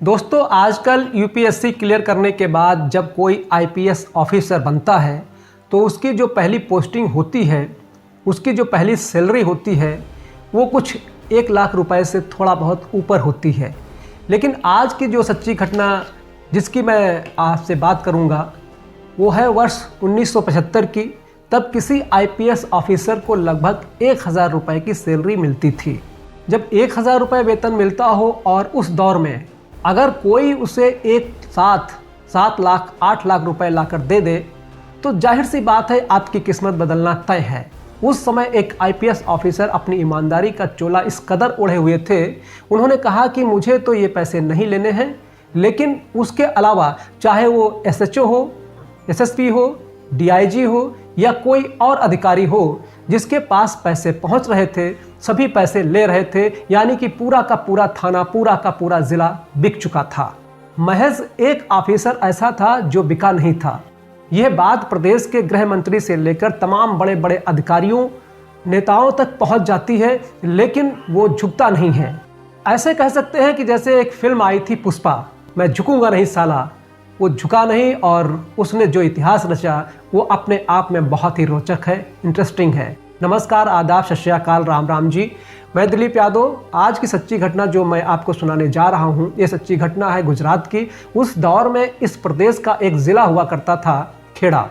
दोस्तों आजकल UPSC clear करने के बाद जब कोई आईपीएस ऑफिसर बनता है तो उसकी जो पहली पोस्टिंग होती है, उसकी जो पहली सैलरी होती है वो कुछ 1 लाख रुपए से थोड़ा बहुत ऊपर होती है। लेकिन आज की जो सच्ची घटना जिसकी मैं आपसे बात करूंगा वो है वर्ष 1975 की। तब किसी आईपीएस ऑफिसर को लगभग 1000 रुपये की सैलरी मिलती थी। जब 1000 रुपये वेतन मिलता हो और उस दौर में अगर कोई उसे एक साथ 7 लाख 8 लाख रुपए लाकर दे दे तो जाहिर सी बात है आपकी किस्मत बदलना तय है। उस समय एक आईपीएस ऑफिसर अपनी ईमानदारी का चोला इस कदर ओढ़े हुए थे, उन्होंने कहा कि मुझे तो ये पैसे नहीं लेने हैं, लेकिन उसके अलावा चाहे वो एसएचओ हो, एसएसपी हो, डीआईजी हो या कोई और अधिकारी हो जिसके पास पैसे पहुंच रहे थे, सभी पैसे ले रहे थे। यानी कि पूरा का पूरा थाना, पूरा का पूरा जिला बिक चुका था। महज एक ऑफिसर ऐसा था जो बिका नहीं था। यह बात प्रदेश के गृह मंत्री से लेकर तमाम बड़े बड़े अधिकारियों, नेताओं तक पहुंच जाती है, लेकिन वो झुकता नहीं है। ऐसे कह सकते हैं कि जैसे एक फिल्म आई थी पुष्पा, मैं झुकूंगा नहीं साला, वो झुका नहीं और उसने जो इतिहास रचा वो अपने आप में बहुत ही रोचक है, इंटरेस्टिंग है। नमस्कार, आदाब, सत श्री अकाल, राम राम जी। मैं दिलीप यादव। आज की सच्ची घटना जो मैं आपको सुनाने जा रहा हूँ, ये सच्ची घटना है गुजरात की। उस दौर में इस प्रदेश का एक ज़िला हुआ करता था खेड़ा,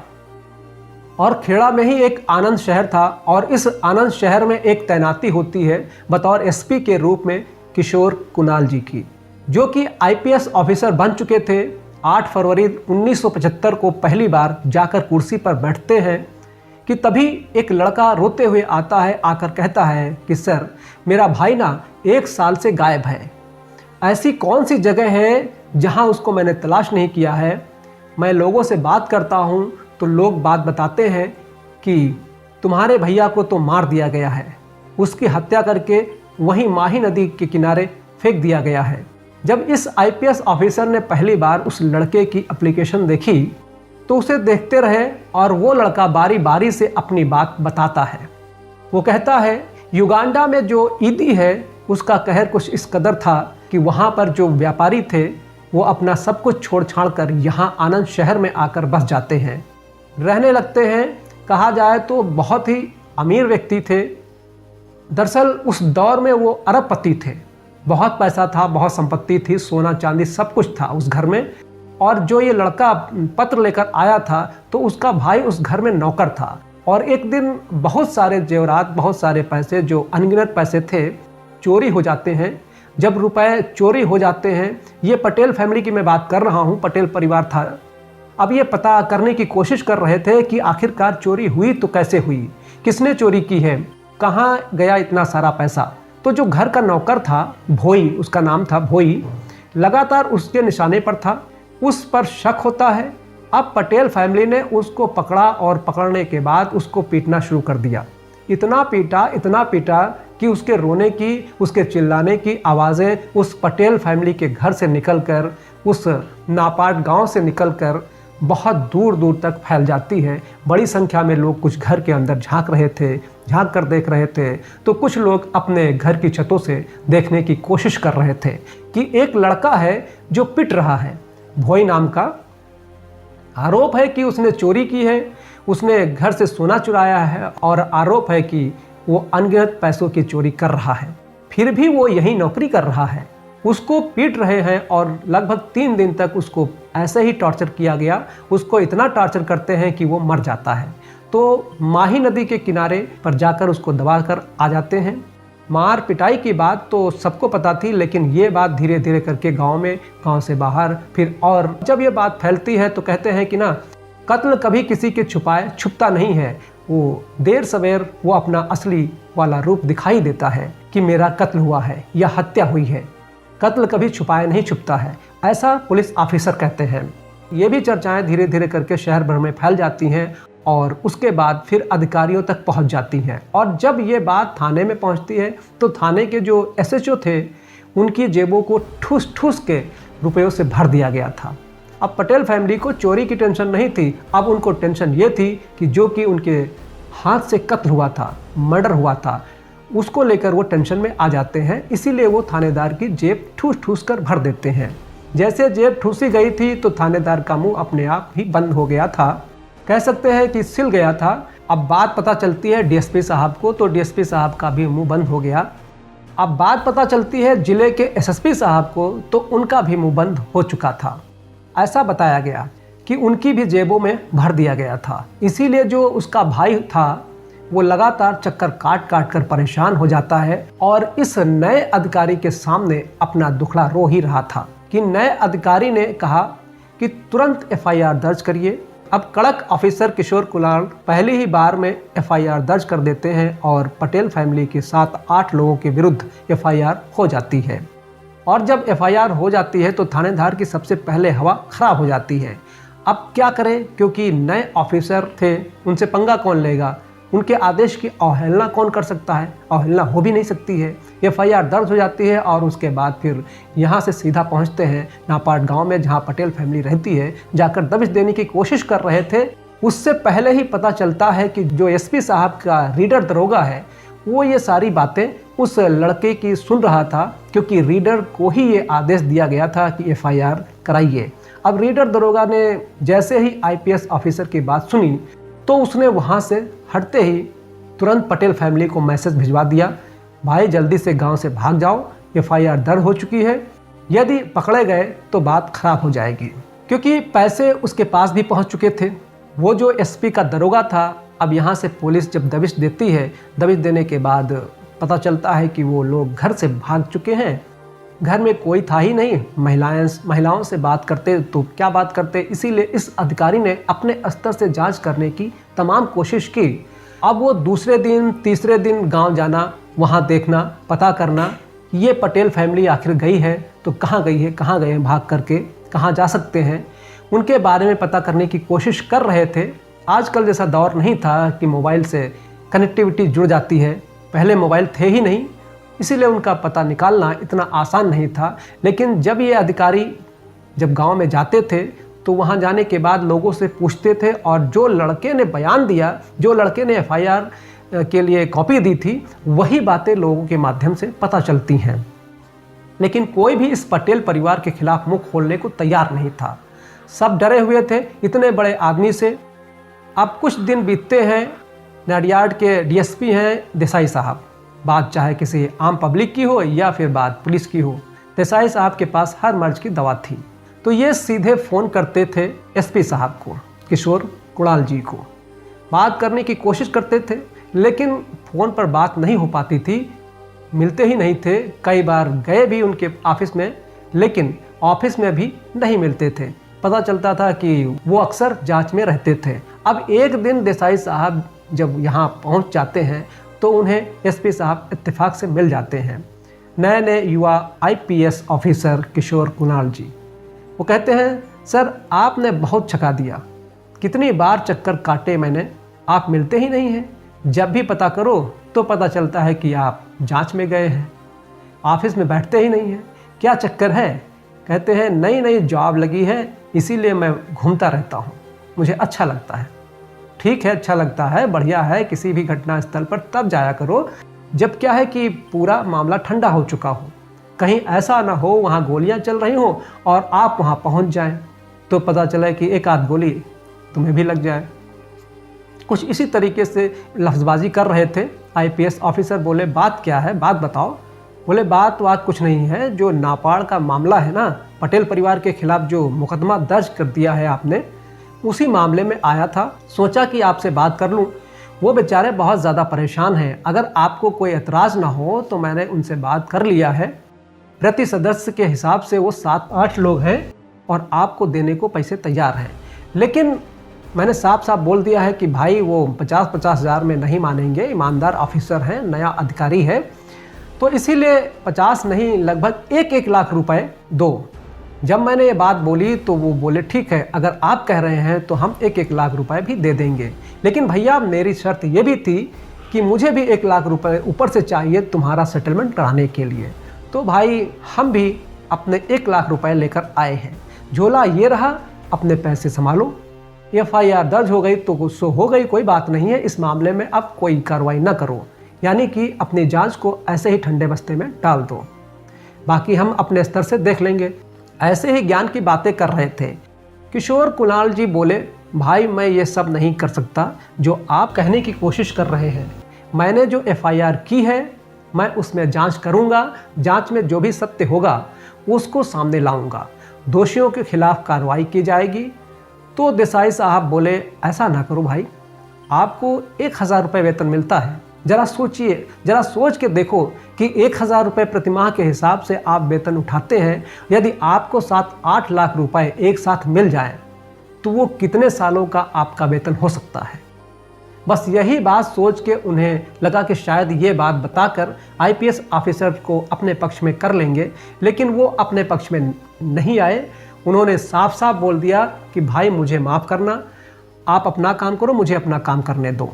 और खेड़ा में ही एक आनंद शहर था। और इस आनंद शहर में एक तैनाती होती है बतौर एसपी के रूप में किशोर कुणाल जी की, जो कि आईपीएस ऑफिसर बन चुके थे। 8 फरवरी 1975 को पहली बार जाकर कुर्सी पर बैठते हैं कि तभी एक लड़का रोते हुए आता है, आकर कहता है कि सर, मेरा भाई ना 1 साल से गायब है। ऐसी कौन सी जगह है जहां उसको मैंने तलाश नहीं किया है। मैं लोगों से बात करता हूं तो लोग बात बताते हैं कि तुम्हारे भैया को तो मार दिया गया है, उसकी हत्या करके वहीं माही नदी के किनारे फेंक दिया गया है। जब इस आईपीएस ऑफिसर ने पहली बार उस लड़के की एप्लीकेशन देखी तो उसे देखते रहे और वो लड़का बारी बारी से अपनी बात बताता है। वो कहता है युगांडा में जो ईदी है उसका कहर कुछ इस कदर था कि वहाँ पर जो व्यापारी थे वो अपना सब कुछ छोड़ छाड़ कर यहाँ आनंद शहर में आकर बस जाते हैं, रहने लगते हैं। कहा जाए तो बहुत ही अमीर व्यक्ति थे। दरअसल उस दौर में वो अरबपति थे, बहुत पैसा था, बहुत संपत्ति थी, सोना चांदी सब कुछ था उस घर में। और जो ये लड़का पत्र लेकर आया था तो उसका भाई उस घर में नौकर था। और एक दिन बहुत सारे जेवरात, बहुत सारे पैसे, जो अनगिनत पैसे थे, चोरी हो जाते हैं। जब रुपए चोरी हो जाते हैं, ये पटेल फैमिली की मैं बात कर रहा हूँ, पटेल परिवार था। अब ये पता करने की कोशिश कर रहे थे कि आखिरकार चोरी हुई तो कैसे हुई, किसने चोरी की है, कहाँ गया इतना सारा पैसा। तो जो घर का नौकर था, भोई उसका नाम था, भोई लगातार उसके निशाने पर था, उस पर शक होता है। अब पटेल फैमिली ने उसको पकड़ा और पकड़ने के बाद उसको पीटना शुरू कर दिया। इतना पीटा कि उसके रोने की, उसके चिल्लाने की आवाज़ें उस पटेल फैमिली के घर से निकलकर, उस नापाट गांव से निकलकर बहुत दूर दूर तक फैल जाती है। बड़ी संख्या में लोग कुछ घर के अंदर झांक कर देख रहे थे, तो कुछ लोग अपने घर की छतों से देखने की कोशिश कर रहे थे कि एक लड़का है जो पिट रहा है। भोई नाम का, आरोप है कि उसने चोरी की है, उसने घर से सोना चुराया है और आरोप है कि वो अनगिनत पैसों की चोरी कर रहा है। फिर भी वो यही नौकरी कर रहा है। उसको पीट रहे हैं और लगभग 3 दिन तक उसको ऐसे ही टॉर्चर किया गया। उसको इतना टॉर्चर करते हैं कि वो मर जाता है। तो माही नदी के किनारे पर जाकर उसको दबा कर आ जाते हैं। मार पिटाई की बात तो सबको पता थी, लेकिन ये बात धीरे धीरे करके गांव में, गांव से बाहर, फिर और जब ये बात फैलती है तो कहते हैं कि ना, कत्ल कभी किसी के छुपता नहीं है। वो देर सवेर वो अपना असली वाला रूप दिखाई देता है कि मेरा कत्ल हुआ है या हत्या हुई है। कत्ल कभी छुपाया नहीं छुपता है, ऐसा पुलिस ऑफिसर कहते हैं। ये भी चर्चाएं धीरे धीरे करके शहर भर में फैल जाती हैं और उसके बाद फिर अधिकारियों तक पहुंच जाती हैं। और जब ये बात थाने में पहुंचती है तो थाने के जो एसएचओ थे उनकी जेबों को ठूस ठूस के रुपयों से भर दिया गया था। अब पटेल फैमिली को चोरी की टेंशन नहीं थी, अब उनको टेंशन ये थी कि जो कि उनके हाथ से कत्ल हुआ था, मर्डर हुआ था, उसको लेकर वो टेंशन में आ जाते हैं। इसीलिए वो थानेदार की जेब ठूस ठूस कर भर देते हैं। जैसे जेब ठूसी गई थी तो थानेदार का मुंह अपने आप ही बंद हो गया था, कह सकते हैं कि सिल गया था। अब बात पता चलती है डीएसपी साहब को, तो डीएसपी साहब का भी मुंह बंद हो गया। अब बात पता चलती है जिले के एसएसपी साहब को, तो उनका भी मुंह बंद हो चुका था। ऐसा बताया गया कि उनकी भी जेबों में भर दिया गया था। इसीलिए जो उसका भाई था वो लगातार चक्कर काट काट कर परेशान हो जाता है और इस नए अधिकारी के सामने अपना दुखड़ा रो ही रहा था कि नए अधिकारी ने कहा कि तुरंत एफआईआर दर्ज करिए। अब कड़क ऑफिसर किशोर कुणाल पहली ही बार में एफआईआर दर्ज कर देते हैं और पटेल फैमिली के 7-8 लोगों के विरुद्ध एफआईआर हो जाती है। और जब एफआईआर हो जाती है तो थानेदार की सबसे पहले हवा खराब हो जाती है। अब क्या करें, क्योंकि नए ऑफिसर थे, उनसे पंगा कौन लेगा, उनके आदेश की अवहेलना कौन कर सकता है, अवहेलना हो भी नहीं सकती है। एफआईआर दर्ज हो जाती है और उसके बाद फिर यहाँ से सीधा पहुँचते हैं नापाट गांव में, जहाँ पटेल फैमिली रहती है। जाकर दबिश देने की कोशिश कर रहे थे। उससे पहले ही पता चलता है कि जो एसपी साहब का रीडर दरोगा है वो ये सारी बातें उस लड़के की सुन रहा था, क्योंकि रीडर को ही ये आदेश दिया गया था कि एफआईआर कराइए। अब रीडर दरोगा ने जैसे ही आईपीएस ऑफिसर की बात सुनी तो उसने वहाँ से हटते ही तुरंत पटेल फैमिली को मैसेज भिजवा दिया, भाई जल्दी से गांव से भाग जाओ, एफआईआर दर्ज हो चुकी है, यदि पकड़े गए तो बात खराब हो जाएगी। क्योंकि पैसे उसके पास भी पहुंच चुके थे। वो जो एसपी का दरोगा था, अब यहाँ से पुलिस जब दबिश देती है, दबिश देने के बाद पता चलता है कि वो लोग घर से भाग चुके हैं। घर में कोई था ही नहीं, महिलाओं से बात करते तो क्या बात करते। इसीलिए इस अधिकारी ने अपने स्तर से जांच करने की तमाम कोशिश की। अब वो दूसरे दिन तीसरे दिन गांव जाना, वहां देखना, पता करना ये पटेल फैमिली आखिर गई है तो कहाँ गई है, कहाँ गए हैं भाग करके, कहाँ जा सकते हैं, उनके बारे में पता करने की कोशिश कर रहे थे। आजकल जैसा दौर नहीं था कि मोबाइल से कनेक्टिविटी जुड़ जाती है, पहले मोबाइल थे ही नहीं, इसीलिए उनका पता निकालना इतना आसान नहीं था। लेकिन जब ये अधिकारी जब गांव में जाते थे तो वहां जाने के बाद लोगों से पूछते थे और जो लड़के ने बयान दिया, जो लड़के ने एफआईआर के लिए कॉपी दी थी, वही बातें लोगों के माध्यम से पता चलती हैं। लेकिन कोई भी इस पटेल परिवार के खिलाफ मुंह खोलने को तैयार नहीं था। सब डरे हुए थे इतने बड़े आदमी से। अब कुछ दिन बीतते हैं, नाडियाड के डीएसपी हैं देसाई साहब। बात चाहे किसी आम पब्लिक की हो या फिर बात पुलिस की हो, देसाई साहब के पास हर मर्ज की दवा थी। तो ये सीधे फ़ोन करते थे एसपी साहब को, किशोर कुणाल जी को, बात करने की कोशिश करते थे, लेकिन फ़ोन पर बात नहीं हो पाती थी, मिलते ही नहीं थे। कई बार गए भी उनके ऑफिस में, लेकिन ऑफिस में भी नहीं मिलते थे। पता चलता था कि वो अक्सर जांच में रहते थे। अब एक दिन देसाई साहब जब यहाँ पहुँच जाते हैं तो उन्हें एसपी साहब इत्तेफाक से मिल जाते हैं, नए नए युवा आईपीएस ऑफिसर किशोर कुणाल जी। वो कहते हैं, सर आपने बहुत छका दिया, कितनी बार चक्कर काटे मैंने, आप मिलते ही नहीं हैं। जब भी पता करो तो पता चलता है कि आप जांच में गए हैं, ऑफिस में बैठते ही नहीं हैं, क्या चक्कर है। कहते हैं नई नई जॉब लगी है, इसीलिए मैं घूमता रहता हूँ, मुझे अच्छा लगता है। ठीक है, अच्छा लगता है, बढ़िया है, किसी भी घटना स्थल पर तब जाया करो जब क्या है कि पूरा मामला ठंडा हो चुका हो, कहीं ऐसा ना हो वहाँ गोलियाँ चल रही हों और आप वहाँ पहुँच जाएं तो पता चले कि एक आध गोली तुम्हें भी लग जाए। कुछ इसी तरीके से लफ्ज़बाजी कर रहे थे। आईपीएस ऑफिसर बोले, बात क्या है, बात बताओ। बोले, बात कुछ नहीं है, जो नापाड़ का मामला है ना, पटेल परिवार के खिलाफ जो मुकदमा दर्ज कर दिया है आपने, उसी मामले में आया था, सोचा कि आपसे बात कर लूं। वो बेचारे बहुत ज़्यादा परेशान हैं, अगर आपको कोई एतराज़ ना हो तो मैंने उनसे बात कर लिया है। प्रति सदस्य के हिसाब से वो 7-8 लोग हैं और आपको देने को पैसे तैयार हैं, लेकिन मैंने साफ साफ बोल दिया है कि भाई वो 50-50 हज़ार में नहीं मानेंगे, ईमानदार ऑफिसर हैं, नया अधिकारी है, तो इसीलिए 50 नहीं लगभग 1-1 लाख रुपए दो। जब मैंने ये बात बोली तो वो बोले, ठीक है, अगर आप कह रहे हैं तो हम 1-1 लाख रुपए भी दे देंगे, लेकिन भैया मेरी शर्त ये भी थी कि मुझे भी 1 लाख रुपए ऊपर से चाहिए तुम्हारा सेटलमेंट कराने के लिए। तो भाई हम भी अपने 1 लाख रुपए लेकर आए हैं, झोला ये रहा, अपने पैसे संभालो। एफआईआर दर्ज हो गई तो गुस्सो हो गई, कोई बात नहीं है, इस मामले में अब कोई कार्रवाई ना करो, यानी कि अपनी जांच को ऐसे ही ठंडे बस्ते में डाल दो, बाकी हम अपने स्तर से देख लेंगे। ऐसे ही ज्ञान की बातें कर रहे थे। किशोर कुणाल जी बोले, भाई मैं ये सब नहीं कर सकता जो आप कहने की कोशिश कर रहे हैं। मैंने जो एफआईआर की है मैं उसमें जांच करूंगा, जांच में जो भी सत्य होगा उसको सामने लाऊंगा, दोषियों के खिलाफ कार्रवाई की जाएगी। तो देसाई साहब बोले, ऐसा ना करो भाई, आपको 1000 रुपये वेतन मिलता है। जरा सोचिए, जरा सोच के देखो कि 1000 रुपये प्रतिमाह के हिसाब से आप वेतन उठाते हैं। यदि आपको 7-8 लाख रुपए एक साथ मिल जाएं तो वो कितने सालों का आपका वेतन हो सकता है। बस यही बात सोच के उन्हें लगा कि शायद ये बात बताकर आईपीएस ऑफिसर को अपने पक्ष में कर लेंगे, लेकिन वो अपने पक्ष में नहीं आए। उन्होंने साफ साफ बोल दिया कि भाई मुझे माफ़ करना, आप अपना काम करो, मुझे अपना काम करने दो।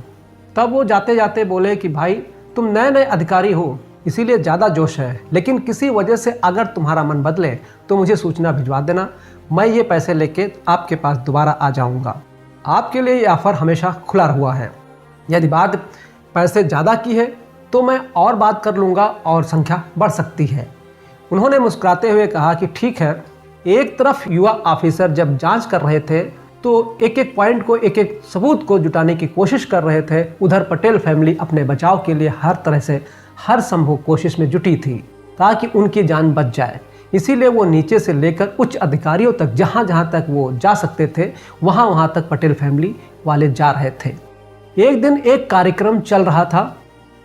तब वो जाते जाते बोले कि भाई तुम नए नए अधिकारी हो इसीलिए ज़्यादा जोश है, लेकिन किसी वजह से अगर तुम्हारा मन बदले तो मुझे सूचना भिजवा देना, मैं ये पैसे लेके आपके पास दोबारा आ जाऊँगा। आपके लिए ये ऑफ़र हमेशा खुला हुआ है। यदि बात पैसे ज़्यादा की है तो मैं और बात कर लूँगा और संख्या बढ़ सकती है। उन्होंने मुस्कुराते हुए कहा कि ठीक है। एक तरफ युवा ऑफिसर जब जांच कर रहे थे तो एक एक पॉइंट को, एक एक सबूत को जुटाने की कोशिश कर रहे थे। उधर पटेल फैमिली अपने बचाव के लिए हर तरह से हर संभव कोशिश में जुटी थी ताकि उनकी जान बच जाए। इसीलिए वो नीचे से लेकर उच्च अधिकारियों तक, जहाँ जहाँ तक वो जा सकते थे वहाँ वहाँ तक पटेल फैमिली वाले जा रहे थे। एक दिन एक कार्यक्रम चल रहा था।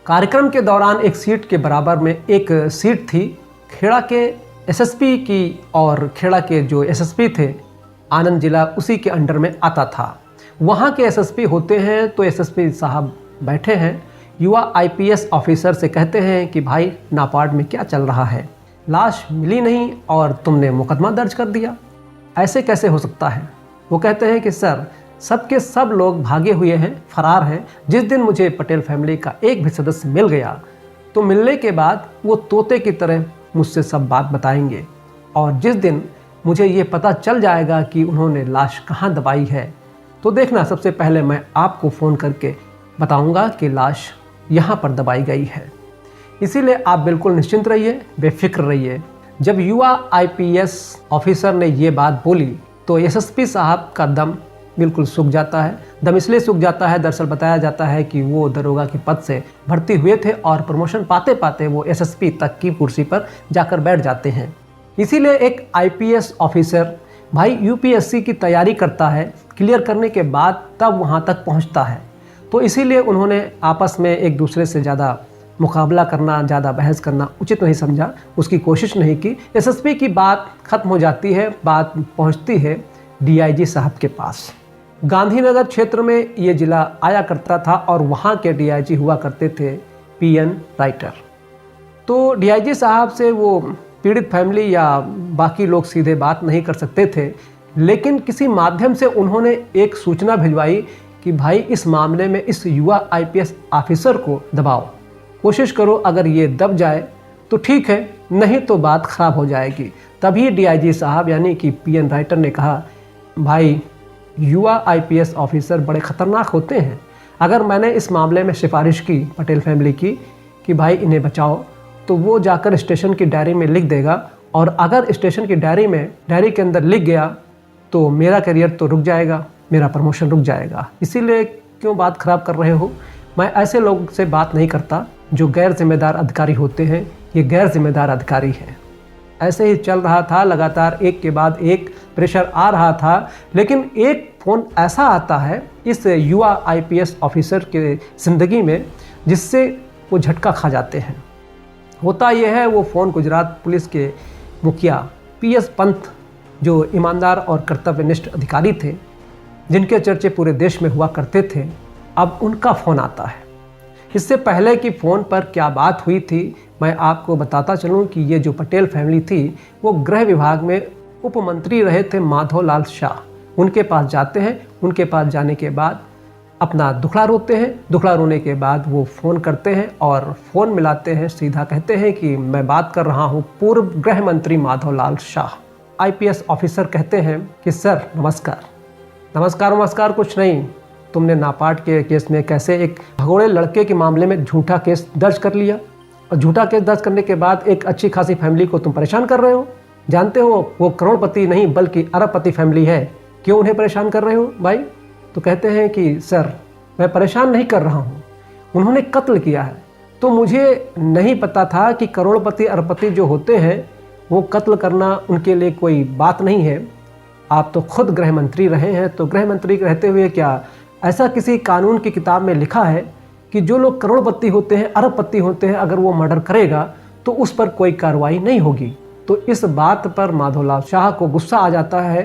कार्यक्रम के दौरान एक सीट के बराबर में एक सीट थी खेड़ा के एसएसपी की, और खेड़ा के जो एसएसपी थे आनंद जिला उसी के अंडर में आता था। वहाँ के एसएसपी होते हैं तो एसएसपी साहब बैठे हैं, युवा आईपीएस ऑफिसर से कहते हैं कि भाई नापार्ड में क्या चल रहा है, लाश मिली नहीं और तुमने मुकदमा दर्ज कर दिया, ऐसे कैसे हो सकता है। वो कहते हैं कि सर सबके सब लोग भागे हुए हैं, फरार हैं। जिस दिन मुझे पटेल फैमिली का एक भी सदस्य मिल गया तो मिलने के बाद वो तोते की तरह मुझसे सब बात बताएंगे, और जिस दिन मुझे ये पता चल जाएगा कि उन्होंने लाश कहाँ दबाई है तो देखना सबसे पहले मैं आपको फ़ोन करके बताऊंगा कि लाश यहाँ पर दबाई गई है। इसीलिए आप बिल्कुल निश्चिंत रहिए, बेफिक्र रहिए। जब युवा आईपीएस ऑफिसर ने ये बात बोली तो एसएसपी साहब का दम बिल्कुल सूख जाता है। दम इसलिए सूख जाता है, दरअसल बताया जाता है कि वो दरोगा के पद से भर्ती हुए थे और प्रमोशन पाते पाते वो एसएसपी तक की कुर्सी पर जाकर बैठ जाते हैं। इसीलिए एक आईपीएस ऑफिसर भाई यूपीएससी की तैयारी करता है, क्लियर करने के बाद तब वहाँ तक पहुँचता है। तो इसीलिए उन्होंने आपस में एक दूसरे से ज़्यादा मुकाबला करना, ज़्यादा बहस करना उचित नहीं समझा, उसकी कोशिश नहीं की। एसएसपी की बात ख़त्म हो जाती है, बात पहुँचती है डीआईजी साहब के पास। गांधीनगर क्षेत्र में ये ज़िला आया करता था और वहाँ के डीआईजी हुआ करते थे पीएन राइटर। तो डीआईजी साहब से वो पीड़ित फैमिली या बाकी लोग सीधे बात नहीं कर सकते थे, लेकिन किसी माध्यम से उन्होंने एक सूचना भिजवाई कि भाई इस मामले में इस युवा आईपीएस ऑफिसर को दबाओ, कोशिश करो, अगर ये दब जाए तो ठीक है, नहीं तो बात ख़राब हो जाएगी। तभी डीआईजी साहब यानी कि पीएन राइटर ने कहा, भाई युवा आईपीएस ऑफिसर बड़े ख़तरनाक होते हैं। अगर मैंने इस मामले में सिफारिश की पटेल फैमिली की कि भाई इन्हें बचाओ, तो वो जाकर स्टेशन की डायरी में लिख देगा, और अगर स्टेशन की डायरी के अंदर लिख गया तो मेरा करियर तो रुक जाएगा, मेरा प्रमोशन रुक जाएगा। इसीलिए क्यों बात ख़राब कर रहे हो। मैं ऐसे लोग से बात नहीं करता जो गैर जिम्मेदार अधिकारी होते हैं, ये गैर जिम्मेदार अधिकारी हैं। ऐसे ही चल रहा था, लगातार एक के बाद एक प्रेशर आ रहा था, लेकिन एक फ़ोन ऐसा आता है इस युवा आईपीएस ऑफिसर के ज़िंदगी में जिससे वो झटका खा जाते हैं। होता यह है, वो फ़ोन गुजरात पुलिस के मुखिया पीएस पंत, जो ईमानदार और कर्तव्यनिष्ठ अधिकारी थे, जिनके चर्चे पूरे देश में हुआ करते थे, अब उनका फ़ोन आता है। इससे पहले कि फ़ोन पर क्या बात हुई थी मैं आपको बताता चलूं कि ये जो पटेल फैमिली थी वो गृह विभाग में उप मंत्री रहे थे माधवलाल शाह। उनके पास जाते हैं, उनके पास जाने के बाद अपना दुखड़ा रोते हैं। दुखड़ा रोने के बाद वो फ़ोन करते हैं और फ़ोन मिलाते हैं, सीधा कहते हैं कि मैं बात कर रहा हूँ पूर्व गृह मंत्री माधवलाल शाह। आईपीएस ऑफिसर कहते हैं कि सर नमस्कार। नमस्कार कुछ नहीं, तुमने नापार्ड के केस में कैसे एक भगोड़े लड़के के मामले में झूठा केस दर्ज कर लिया, और झूठा केस दर्ज करने के बाद एक अच्छी खासी फैमिली को तुम परेशान कर रहे हो। जानते हो वो करोड़पति नहीं बल्कि अरबपति फैमिली है, क्यों उन्हें परेशान कर रहे हो भाई? तो कहते हैं कि सर मैं परेशान नहीं कर रहा हूँ, उन्होंने कत्ल किया है। तो मुझे नहीं पता था कि करोड़पति अरबपति जो होते हैं वो कत्ल करना उनके लिए कोई बात नहीं है। आप तो खुद गृह मंत्री रहे हैं, तो गृह मंत्री रहते हुए क्या ऐसा किसी कानून की किताब में लिखा है कि जो लोग करोड़पति होते हैं, अरबपति होते हैं, अगर वो मर्डर करेगा तो उस पर कोई कार्रवाई नहीं होगी? तो इस बात पर माधोलाल शाह को गुस्सा आ जाता है।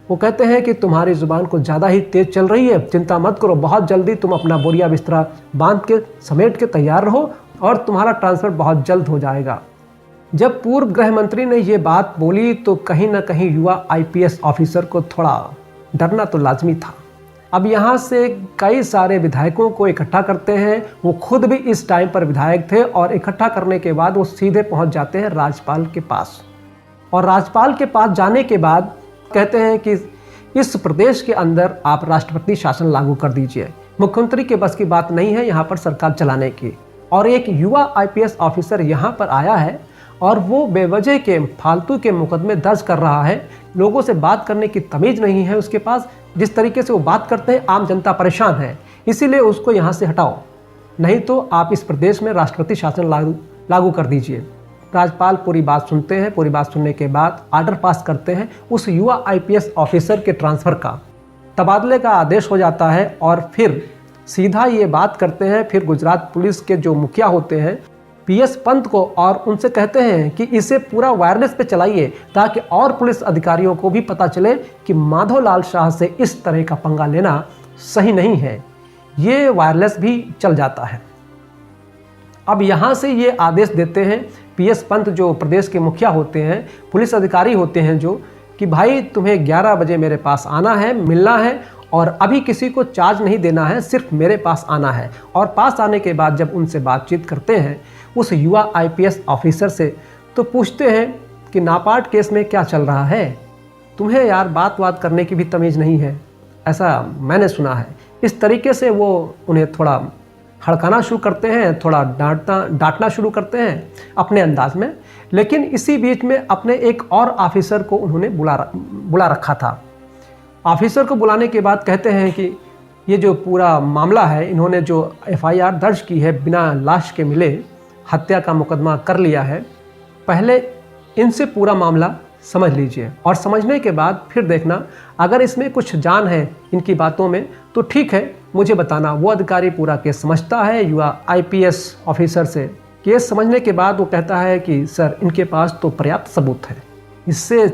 वो कहते हैं कि तुम्हारी ज़ुबान को ज़्यादा ही तेज़ चल रही है, चिंता मत करो, बहुत जल्दी तुम अपना बोरिया बिस्तरा बांध के समेट के तैयार रहो और तुम्हारा ट्रांसफ़र बहुत जल्द हो जाएगा। जब पूर्व गृह मंत्री ने ये बात बोली तो कहीं ना कहीं युवा आईपीएस ऑफिसर को थोड़ा डरना तो लाजमी था। अब यहाँ से कई सारे विधायकों को इकट्ठा करते हैं, वो खुद भी इस टाइम पर विधायक थे, और इकट्ठा करने के बाद वो सीधे पहुँच जाते हैं राज्यपाल के पास। और राज्यपाल के पास जाने के बाद कहते हैं कि इस प्रदेश के अंदर आप राष्ट्रपति शासन लागू कर दीजिए, मुख्यमंत्री के बस की बात नहीं है यहाँ पर सरकार चलाने की। और एक युवा आईपीएस ऑफिसर यहाँ पर आया है और वो बेवजह के फालतू के मुकदमे दर्ज कर रहा है, लोगों से बात करने की तमीज़ नहीं है उसके पास। जिस तरीके से वो बात करते हैं आम जनता परेशान है, इसीलिए उसको यहाँ से हटाओ, नहीं तो आप इस प्रदेश में राष्ट्रपति शासन लागू कर दीजिए। राज्यपाल पूरी बात सुनते हैं, पूरी बात सुनने के बाद आर्डर पास करते हैं उस युवा आईपीएस ऑफिसर के ट्रांसफ़र का, तबादले का आदेश हो जाता है। और फिर सीधा ये बात करते हैं फिर गुजरात पुलिस के जो मुखिया होते हैं पीएस पंत को, और उनसे कहते हैं कि इसे पूरा वायरलेस पे चलाइए ताकि और पुलिस अधिकारियों को भी पता चले कि माधोलाल शाह से इस तरह का पंगा लेना सही नहीं है। ये वायरलेस भी चल जाता है। अब यहाँ से ये आदेश देते हैं पीएस पंत जो प्रदेश के मुखिया होते हैं, पुलिस अधिकारी होते हैं जो, कि भाई तुम्हें 11 बजे मेरे पास आना है, मिलना है, और अभी किसी को चार्ज नहीं देना है, सिर्फ मेरे पास आना है। और पास आने के बाद जब उनसे बातचीत करते हैं उस युवा आईपीएस ऑफिसर से, तो पूछते हैं कि नापार्ट केस में क्या चल रहा है, तुम्हें यार बात करने की भी तमीज़ नहीं है, ऐसा मैंने सुना है। इस तरीके से वो उन्हें थोड़ा हड़काना शुरू करते हैं, थोड़ा डांटना शुरू करते हैं अपने अंदाज में। लेकिन इसी बीच में अपने एक और ऑफिसर को उन्होंने बुला रखा था। ऑफिसर को बुलाने के बाद कहते हैं कि ये जो पूरा मामला है, इन्होंने जो एफआईआर दर्ज की है बिना लाश के मिले, हत्या का मुकदमा कर लिया है, पहले इनसे पूरा मामला समझ लीजिए और समझने के बाद फिर देखना, अगर इसमें कुछ जान है इनकी बातों में तो ठीक है, मुझे बताना। वो अधिकारी पूरा केस समझता है युवा आईपीएस ऑफिसर से। केस समझने के बाद वो कहता है कि सर इनके पास तो पर्याप्त सबूत है, इससे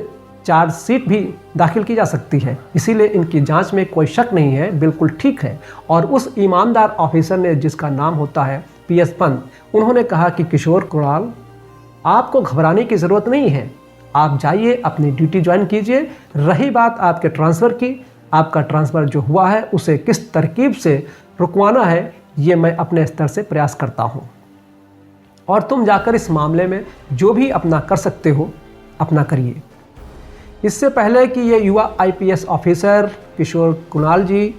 चार्जशीट भी दाखिल की जा सकती है, इसीलिए इनकी जांच में कोई शक नहीं है, बिल्कुल ठीक है। और उस ईमानदार ऑफिसर ने, जिसका नाम होता है पीएस पंत, उन्होंने कहा कि किशोर कुणाल आपको घबराने की ज़रूरत नहीं है, आप जाइए अपनी ड्यूटी ज्वाइन कीजिए। रही बात आपके ट्रांसफ़र की, आपका ट्रांसफ़र जो हुआ है उसे किस तरकीब से रुकवाना है, ये मैं अपने स्तर से प्रयास करता हूँ, और तुम जाकर इस मामले में जो भी अपना कर सकते हो अपना करिए। इससे पहले कि ये युवा आईपीएस ऑफिसर किशोर कुणाल जी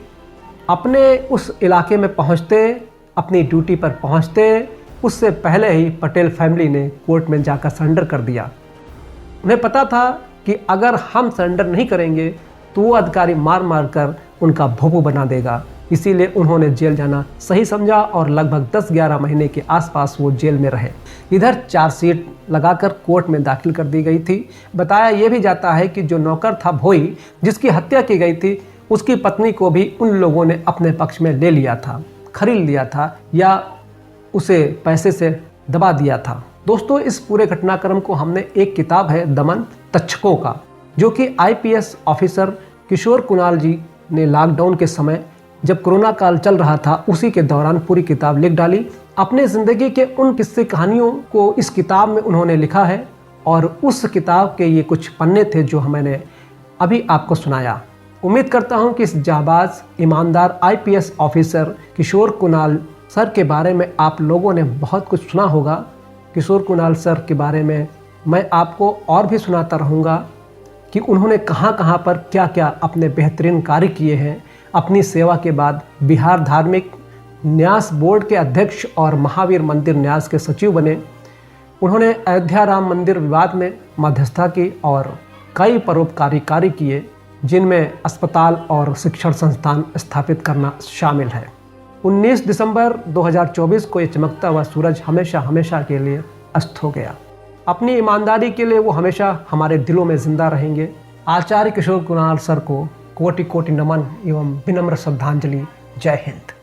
अपने उस इलाके में पहुंचते, अपनी ड्यूटी पर पहुंचते, उससे पहले ही पटेल फैमिली ने कोर्ट में जाकर सरेंडर कर दिया। उन्हें पता था कि अगर हम सरेंडर नहीं करेंगे तो वो अधिकारी मार मार कर उनका भोपू बना देगा, इसीलिए उन्होंने जेल जाना सही समझा और लगभग 10-11 महीने के आसपास वो जेल में रहे। इधर चार्जशीट लगाकर कोर्ट में दाखिल कर दी गई थी। बताया ये भी जाता है कि जो नौकर था भोई, जिसकी हत्या की गई थी, उसकी पत्नी को भी उन लोगों ने अपने पक्ष में ले लिया था, खरीद लिया था, या उसे पैसे से दबा दिया था। दोस्तों, इस पूरे घटनाक्रम को हमने एक किताब है दमन तक्षकों का, जो कि आईपीएस ऑफिसर किशोर कुणाल जी ने लॉकडाउन के समय जब कोरोना काल चल रहा था उसी के दौरान पूरी किताब लिख डाली। अपने ज़िंदगी के उन किस्से कहानियों को इस किताब में उन्होंने लिखा है, और उस किताब के ये कुछ पन्ने थे जो मैंने अभी आपको सुनाया। उम्मीद करता हूँ कि इस जाबाज ईमानदार IPS officer Kishore Kunal sir के बारे में आप लोगों ने बहुत कुछ सुना होगा। किशोर कुणाल सर के बारे में मैं आपको और भी सुनाता रहूँगा कि उन्होंने कहाँ कहाँ पर क्या क्या अपने बेहतरीन कार्य किए हैं। अपनी सेवा के बाद बिहार धार्मिक न्यास बोर्ड के अध्यक्ष और महावीर मंदिर न्यास के सचिव बने। उन्होंने अयोध्या राम मंदिर विवाद में मध्यस्थता की और कई परोपकारी कार्य किए, जिनमें अस्पताल और शिक्षण संस्थान स्थापित करना शामिल है। 19 दिसंबर 2024 को ये चमकता हुआ सूरज हमेशा हमेशा के लिए अस्त हो गया। अपनी ईमानदारी के लिए वो हमेशा हमारे दिलों में जिंदा रहेंगे। आचार्य किशोर कुणाल सर को कोटि कोटि नमन एवं विनम्र श्रद्धांजलि। जय हिंद।